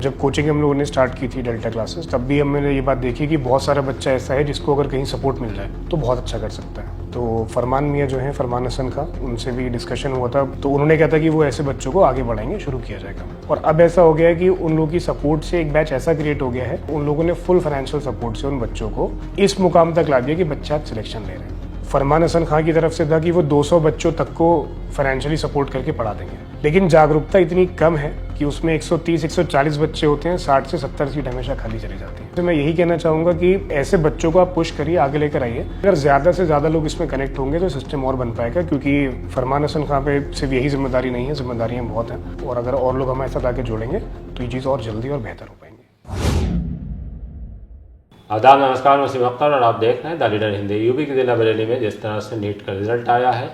जब कोचिंग हम लोगों ने स्टार्ट की थी डेल्टा क्लासेस, तब भी हमने ये बात देखी कि बहुत सारा बच्चा ऐसा है जिसको अगर कहीं सपोर्ट मिल जाए तो बहुत अच्छा कर सकता है। तो फरमान मियाँ जो है, फरमान हसन खां, उनसे भी डिस्कशन हुआ था, तो उन्होंने कहा था कि वो ऐसे बच्चों को आगे बढ़ाएंगे, शुरू किया जाएगा। और अब ऐसा हो गया है कि उन लोगों की सपोर्ट से एक बैच ऐसा क्रिएट हो गया है, उन लोगों ने फुल फाइनेंशियल सपोर्ट से उन बच्चों को इस मुकाम तक ला दिया कि बच्चे आज सिलेक्शन ले रहे हैं। फरमान हसन खां की तरफ से था कि वो 200 बच्चों तक को फाइनेंशियली सपोर्ट करके पढ़ा देंगे, लेकिन जागरूकता इतनी कम है कि उसमें 130-140 बच्चे होते हैं, 60 से 70 सीट हमेशा खाली चली जाती है। तो मैं यही कहना चाहूँगा कि ऐसे बच्चों को आप पुश करिए, आगे लेकर आइए। अगर ज़्यादा से ज़्यादा लोग इसमें कनेक्ट होंगे तो सिस्टम और बन पाएगा, क्योंकि फरमान हसन खां पे सिर्फ यही जिम्मेदारी नहीं है, जिम्मेदारियाँ बहुत हैं, और अगर और लोग हमारे साथ आके जोड़ेंगे तो ये चीज़ और जल्दी और बेहतर हो पाएंगी। आदाब, नमस्कार, मैं वसीम अख्तर और आप देख रहे हैं द लीडर हिंदी। यूपी के जिला बरेली में जिस तरह से नीट का रिजल्ट आया है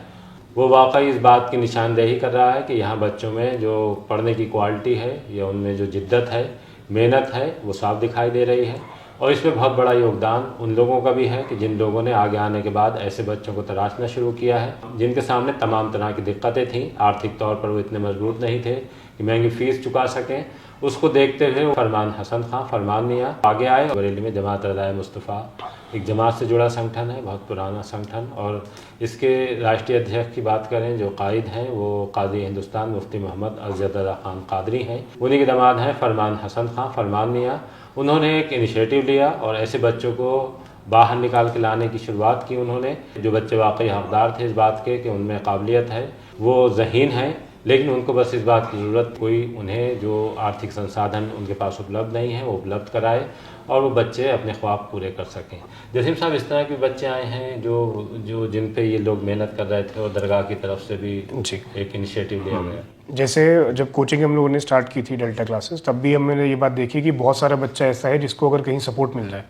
वो वाकई इस बात की निशानदेही कर रहा है कि यहाँ बच्चों में जो पढ़ने की क्वालिटी है या उनमें जो जिद्दत है, मेहनत है, वो साफ दिखाई दे रही है। और इसमें बहुत बड़ा योगदान उन लोगों का भी है कि जिन लोगों ने आगे आने के बाद ऐसे बच्चों को तराशना शुरू किया है जिनके सामने तमाम तरह की दिक्कतें थीं। आर्थिक तौर पर वो इतने मजबूत नहीं थे कि महंगी फीस चुका सकें। उसको देखते हुए फरमान हसन खां, फरमान मियाँ आगे आए। बरेली में जमात रज़ाए मुस्तफ़ा एक जमात से जुड़ा संगठन है, बहुत पुराना संगठन, और इसके राष्ट्रीय अध्यक्ष की बात करें जो कायद हैं वो कादी हिंदुस्तान मुफ्ती मोहम्मद अज़दुल्ला खान कादरी हैं। उन्हीं के दामाद हैं फरमान हसन खां, फरमान मियाँ। उन्होंने एक इनिशिएटिव लिया और ऐसे बच्चों को बाहर निकाल के लाने की शुरुआत की उन्होंने। जो बच्चे वाकई हकदार थे इस बात के कि उनमें काबिलियत है, वो ज़हीन हैं, लेकिन उनको बस इस बात की ज़रूरत, कोई उन्हें जो आर्थिक संसाधन उनके पास उपलब्ध नहीं है वो उपलब्ध कराए और वो बच्चे अपने ख्वाब पूरे कर सकें। जसीम साहब, इस तरह के बच्चे आए हैं जो जिन पे ये लोग मेहनत कर रहे थे और दरगाह की तरफ से भी जी एक इनिशिएटिव लिया गया। जैसे जब कोचिंग हम लोगों ने स्टार्ट की थी डेल्टा क्लासेस, तब भी हमने ये बात देखी कि बहुत सारा बच्चा ऐसा है जिसको अगर कहीं सपोर्ट मिल जाए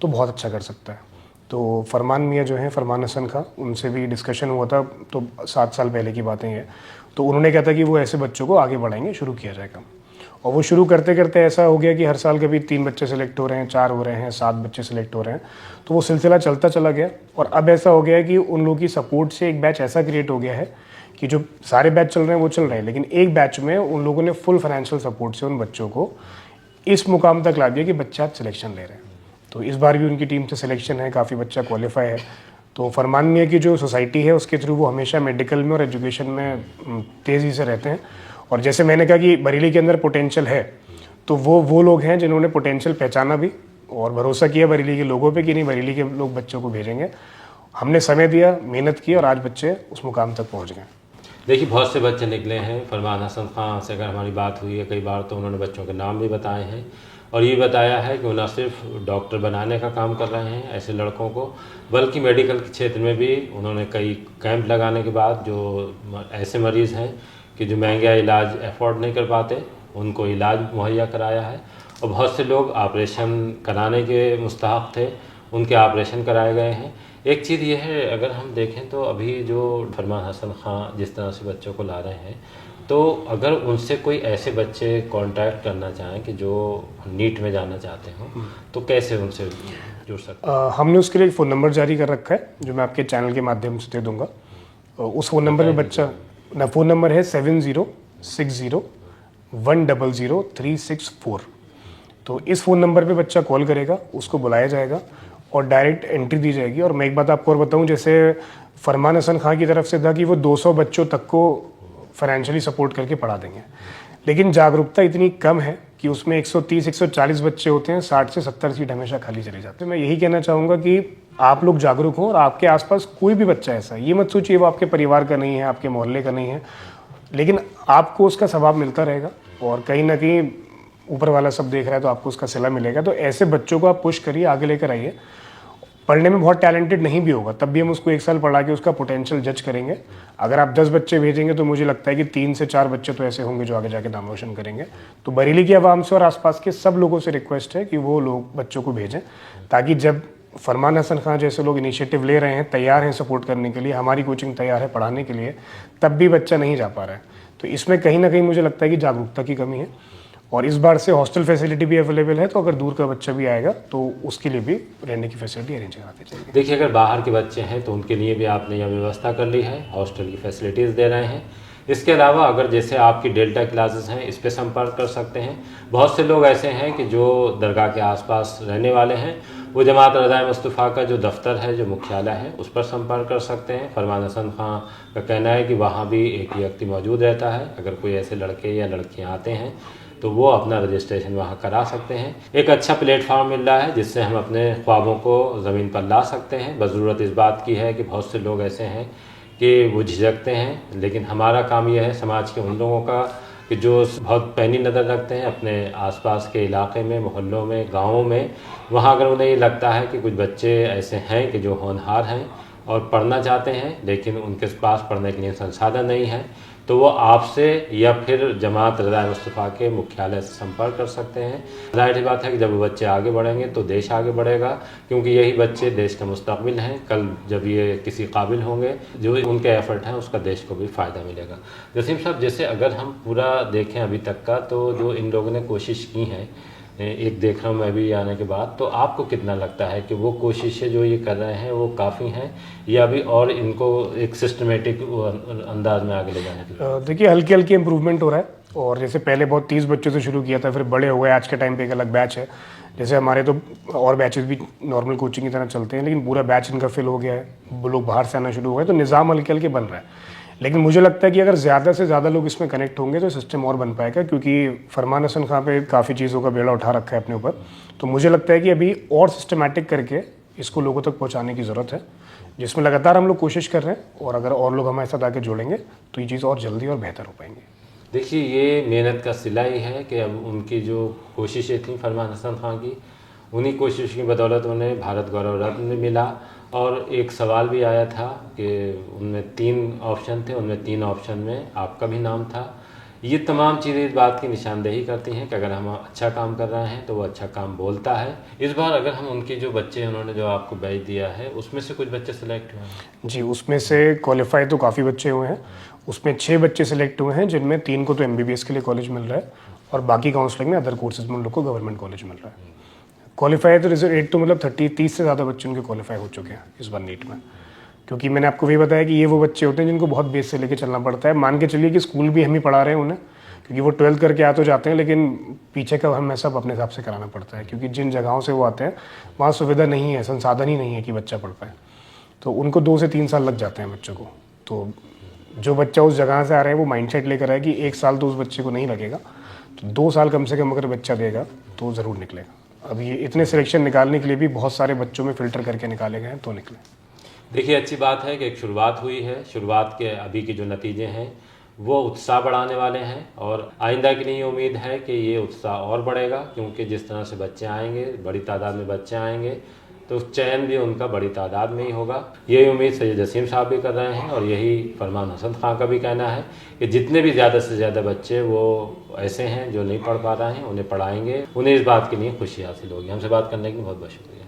तो बहुत अच्छा कर सकता है। तो फरमान मियाँ जो हैं, फरमान हसन खां, उनसे भी डिस्कशन हुआ था, तो 7 साल पहले की बातें हैं। तो उन्होंने कहा था कि वो ऐसे बच्चों को आगे बढ़ाएंगे, शुरू किया जाएगा। और वो शुरू करते करते ऐसा हो गया कि हर साल कभी 3 बच्चे सेलेक्ट हो रहे हैं, 4 हो रहे हैं, 7 बच्चे सेलेक्ट हो रहे हैं। तो वो सिलसिला चलता चला गया और अब ऐसा हो गया है कि उन लोगों की सपोर्ट से एक बैच ऐसा क्रिएट हो गया है कि जो सारे बैच चल रहे हैं वो चल रहे हैं, लेकिन एक बैच में उन लोगों ने फुल फाइनेंशियल सपोर्ट से उन बच्चों को इस मुकाम तक ला दिया कि बच्चे आज सिलेक्शन ले रहे हैं। तो इस बार भी उनकी टीम से सिलेक्शन है, काफ़ी बच्चा क्वालिफाई है। तो फरमान मियाँ की जो सोसाइटी है उसके थ्रू वो हमेशा मेडिकल में और एजुकेशन में तेज़ी से रहते हैं। और जैसे मैंने कहा कि बरेली के अंदर पोटेंशियल है, तो वो लोग हैं जिन्होंने पोटेंशियल पहचाना भी और भरोसा किया बरेली के लोगों पे कि नहीं, बरेली के लोग बच्चों को भेजेंगे। हमने समय दिया, मेहनत की और आज बच्चे उस मुकाम तक पहुँच गए। देखिए, बहुत से बच्चे निकले हैं। फरमान हसन खां से अगर हमारी बात हुई है कई बार, तो उन्होंने बच्चों के नाम भी बताए हैं और ये बताया है कि वो न सिर्फ डॉक्टर बनाने का काम कर रहे हैं ऐसे लड़कों को, बल्कि मेडिकल के क्षेत्र में भी उन्होंने कई कैंप लगाने के बाद जो ऐसे मरीज़ हैं कि जो महंगा इलाज अफोर्ड नहीं कर पाते, उनको इलाज मुहैया कराया है। और बहुत से लोग ऑपरेशन कराने के मुस्तहक थे, उनके ऑपरेशन कराए गए हैं। एक चीज़ ये है, अगर हम देखें तो अभी जो फरमान हसन खां जिस तरह से बच्चों को ला रहे हैं, तो अगर उनसे कोई ऐसे बच्चे कांटेक्ट करना चाहें कि जो नीट में जाना चाहते हों, तो कैसे उनसे जुड़ सकते हैं? हमने उसके लिए फ़ोन नंबर जारी कर रखा है जो मैं आपके चैनल के माध्यम से दे दूँगा। उस फ़ोन नंबर में बच्चा फ़ोन नंबर है 7060100364। तो इस फ़ोन नंबर पे बच्चा कॉल करेगा, उसको बुलाया जाएगा और डायरेक्ट एंट्री दी जाएगी। और मैं एक बात आपको और बताऊं, जैसे फरमान हसन खां की तरफ से था कि वो 200 बच्चों तक को फाइनेंशियली सपोर्ट करके पढ़ा देंगे, लेकिन जागरूकता इतनी कम है कि उसमें 130-140 बच्चे होते हैं, 60 से 70 सीट हमेशा खाली चले जाते हैं। मैं यही कहना चाहूँगा कि आप लोग जागरूक हों और आपके आसपास कोई भी बच्चा ऐसा है, ये मत सोचिए वो आपके परिवार का नहीं है, आपके मोहल्ले का नहीं है, लेकिन आपको उसका सवाब मिलता रहेगा और कहीं ना कहीं ऊपर वाला सब देख रहा है तो आपको उसका सिला मिलेगा। तो ऐसे बच्चों को आप पुश करिए, आगे लेकर आइए। पढ़ने में बहुत टैलेंटेड नहीं भी होगा, तब भी हम उसको 1 साल पढ़ा के उसका पोटेंशियल जज करेंगे। अगर आप 10 बच्चे भेजेंगे तो मुझे लगता है कि 3 से 4 बच्चे तो ऐसे होंगे जो आगे जाके नाम रोशन करेंगे। तो बरेली की आवाम से और आसपास के सब लोगों से रिक्वेस्ट है कि वो लोग बच्चों को भेजें, ताकि जब फरमान हसन खां जैसे लोग इनिशिएटिव ले रहे हैं, तैयार हैं सपोर्ट करने के लिए, हमारी कोचिंग तैयार है पढ़ाने के लिए, तब भी बच्चा नहीं जा पा रहा है। तो इसमें कहीं ना कहीं मुझे लगता है कि जागरूकता की कमी है। और इस बार से हॉस्टल फैसिलिटी भी अवेलेबल है, तो अगर दूर का बच्चा भी आएगा तो उसके लिए भी रहने की फैसिलिटी अरेंज कराते चाहिए। देखिए, अगर बाहर के बच्चे हैं तो उनके लिए भी आपने यह व्यवस्था कर ली है, हॉस्टल की फैसिलिटीज़ दे रहे हैं, इसके अलावा अगर जैसे आपकी डेल्टा क्लासेस हैं, इस पे संपर्क कर सकते हैं। बहुत से लोग ऐसे हैं कि जो दरगाह के आसपास रहने वाले हैं, वो जमात रज़ाए मुस्तफ़ा का जो दफ्तर है, जो मुख्यालय है, उस पर संपर्क कर सकते हैं। फरमान हसन खां का कहना है कि वहाँ भी एक व्यक्ति मौजूद रहता है। अगर कोई ऐसे लड़के या लड़कियाँ आते हैं तो वो अपना रजिस्ट्रेशन वहाँ करा सकते हैं। एक अच्छा प्लेटफॉर्म मिल रहा है जिससे हम अपने ख्वाबों को ज़मीन पर ला सकते हैं। बस ज़रूरत इस बात की है कि बहुत से लोग ऐसे हैं कि वो झिझकते हैं, लेकिन हमारा काम यह है समाज के उन लोगों का कि जो बहुत पैनी नज़र रखते हैं अपने आसपास के इलाके में, मोहल्लों में, गाँवों में। वहाँ अगर उन्हें ये लगता है कि कुछ बच्चे ऐसे हैं कि जो होनहार हैं और पढ़ना चाहते हैं लेकिन उनके पास पढ़ने के लिए संसाधन नहीं है, तो वो आपसे या फिर जमात रज़ाए मुस्तफ़ा के मुख्यालय से संपर्क कर सकते हैं। ज़ाहिर सी बात है कि जब वो बच्चे आगे बढ़ेंगे तो देश आगे बढ़ेगा, क्योंकि यही बच्चे देश का मुस्तक़बिल हैं। कल जब ये किसी काबिल होंगे, जो उनके एफ़र्ट हैं उसका देश को भी फ़ायदा मिलेगा। जसीम साहब, जैसे अगर हम पूरा देखें अभी तक का, तो जो इन लोगों ने कोशिश की हैं, एक देख रहा हूँ मैं भी आने के बाद, तो आपको कितना लगता है कि वो कोशिशें जो ये कर रहे हैं वो काफ़ी हैं या अभी और इनको एक सिस्टमेटिक अंदाज में आगे ले जाने की? देखिए, हल्की हल्की इम्प्रूवमेंट हो रहा है। और जैसे पहले बहुत 30 बच्चों से शुरू किया था, फिर बड़े हो गए, आज के टाइम पे एक अलग बैच है। जैसे हमारे तो और बैचेस भी नॉर्मल कोचिंग की तरह चलते हैं, लेकिन पूरा बैच इनका फिल हो गया है, वो लोग बाहर से आना शुरू हो गए, तो निज़ाम हल्के हल्के बन रहा है। लेकिन मुझे लगता है कि अगर ज़्यादा से ज़्यादा लोग इसमें कनेक्ट होंगे तो सिस्टम और बन पाएगा, क्योंकि फरमान हसन खां पे काफ़ी चीज़ों का बेड़ा उठा रखा है अपने ऊपर। तो मुझे लगता है कि अभी और सिस्टमैटिक करके इसको लोगों तक पहुंचाने की ज़रूरत है, जिसमें लगातार हम लोग कोशिश कर रहे हैं। और अगर और लोग हमारे साथ आके जुड़ेंगे तो ये चीज़ और जल्दी और बेहतर हो पाएंगी। देखिए, ये मेहनत का सिला ही है कि अब उनकी जो कोशिशें थी फरमान हसन खां की, उन्हीं कोशिश की बदौलत उन्हें भारत गौरव रत्न मिला। और एक सवाल भी आया था कि उनमें 3 ऑप्शन थे, उनमें 3 ऑप्शन में आपका भी नाम था। ये तमाम चीज़ें इस बात की निशानदेही करती हैं कि अगर हम अच्छा काम कर रहे हैं तो वो अच्छा काम बोलता है। इस बार अगर हम उनके जो बच्चे उन्होंने जो आपको बैच दिया है, उसमें से कुछ बच्चे सेलेक्ट हुए हैं? जी, उसमें से क्वालिफाई तो काफ़ी बच्चे हुए हैं। उसमें 6 बच्चे सेलेक्ट हुए हैं, जिनमें 3 को तो MBBS के लिए कॉलेज मिल रहा है और बाकी काउंसलिंग में अदर कोर्सेज में उन लोग को गवर्नमेंट कॉलेज मिल रहा है। क्वालिफाई तो रिजल्ट तो मतलब 30 से ज़्यादा बच्चे उनके क्वालिफाई हो चुके हैं इस बार नीट में। क्योंकि मैंने आपको वही बताया कि ये वो बच्चे होते हैं जिनको बहुत बेस से लेके चलना पड़ता है। मान के चलिए कि स्कूल भी हम ही पढ़ा रहे हैं उन्हें, क्योंकि वो 12th करके आ तो जाते हैं, लेकिन पीछे का हमें सब अपने हिसाब से कराना पड़ता है, क्योंकि जिन जगहों से वो आते हैं वहाँ सुविधा नहीं है, संसाधन ही नहीं है कि बच्चा पढ़ पाए। तो उनको 2 से 3 साल लग जाते हैं बच्चों को। तो जो बच्चा उस जगह से आ रहा है वो माइंडसेट लेकर आए कि 1 साल तो उस बच्चे को नहीं लगेगा, तो 2 साल कम से कम अगर बच्चा देगा तो ज़रूर निकलेगा। अब ये इतने सिलेक्शन निकालने के लिए भी बहुत सारे बच्चों में फ़िल्टर करके निकाले गए हैं तो निकले। देखिए, अच्छी बात है कि एक शुरुआत हुई है। शुरुआत के अभी के जो नतीजे हैं वो उत्साह बढ़ाने वाले हैं और आइंदा के लिए उम्मीद है कि ये उत्साह और बढ़ेगा, क्योंकि जिस तरह से बच्चे आएंगे, बड़ी तादाद में बच्चे आएंगे, तो चयन भी उनका बड़ी तादाद में ही होगा। यही उम्मीद सैयद जसीम साहब भी कर रहे हैं और यही फरमान हसन खां का भी कहना है कि जितने भी ज़्यादा से ज़्यादा बच्चे वो ऐसे हैं जो नहीं पढ़ पा रहे हैं, उन्हें पढ़ाएंगे, उन्हें इस बात के लिए खुशी हासिल होगी। हमसे बात करने के लिए बहुत बहुत शुक्रिया।